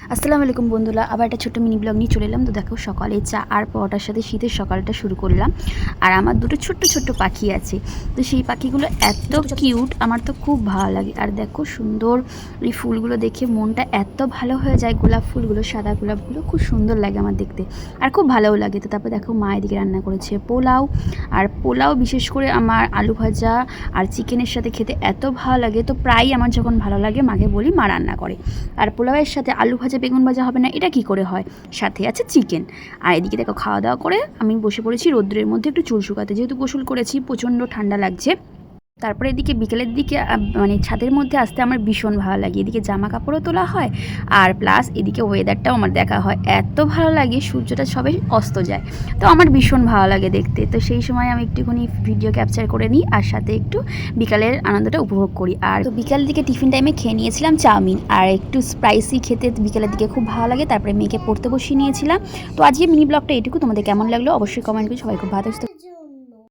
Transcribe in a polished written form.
আসসালামু আলাইকুম বন্ধুরা, আবার একটা ছোট্ট মিনি ব্লগ নিয়ে চলে এলাম। তো দেখো, সকালে চা আর পরোটার সাথে শীতের সকালটা শুরু করলাম। আর আমার দুটো ছোট্ট ছোট্ট পাখি আছে, তো সেই পাখিগুলো এত কিউট, আমার তো খুব ভালো লাগে। আর দেখো সুন্দর এই ফুলগুলো দেখে মনটা এত ভালো হয়ে যায়। গোলাপ ফুলগুলো, সাদা গোলাপগুলো খুব সুন্দর লাগে আমার দেখতে, আর খুব ভালোও লাগে। তো তারপর দেখো মা এদিকে রান্না করেছে পোলাও। আর পোলাও বিশেষ করে আমার আলু ভাজা আর চিকেনের সাথে খেতে এত ভালো লাগে। তো প্রায় আমার যখন ভালো লাগে মাকে বলি মা রান্না করে। আর পোলাওয়ের সাথে আলু ভাজা বেগুন ভাজা হবে না, এটা কি করে হয়? সাথে আছে চিকেন। আর এদিকে দেখো খাওয়া দাওয়া করে আমি বসে পড়েছি রোদ্রের মধ্যে একটু চুল শুকাতে, যেহেতু গোসল করেছি, প্রচণ্ড ঠান্ডা লাগছে। তারপরে এদিকে বিকেলের দিকে মানে ছাদের মধ্যে আসতে আমার ভীষণ ভালো লাগে। এদিকে জামা কাপড়ও তোলা হয়, আর প্লাস এদিকে ওয়েদারটাও আমার দেখা হয়। এত ভালো লাগে, সূর্যটা সবে অস্ত যায়, তো আমার ভীষণ ভালো লাগে দেখতে। তো সেই সময় আমি একটুখানি ভিডিও ক্যাপচার করে নিই, আর সাথে একটু বিকালের আনন্দটা উপভোগ করি। আর তো বিকালের দিকে টিফিন টাইমে খেয়ে নিয়েছিলাম চাউমিন, আর একটু স্পাইসি খেতে বিকেলের দিকে খুব ভালো লাগে। তারপরে মেয়েকে পড়তে বসিয়ে নিয়েছিলাম। তো আজকে মিনি ব্লগটা এটুকু। তোমাদের কেমন লাগলো অবশ্যই কমেন্ট করে। সবাই খুব ভালো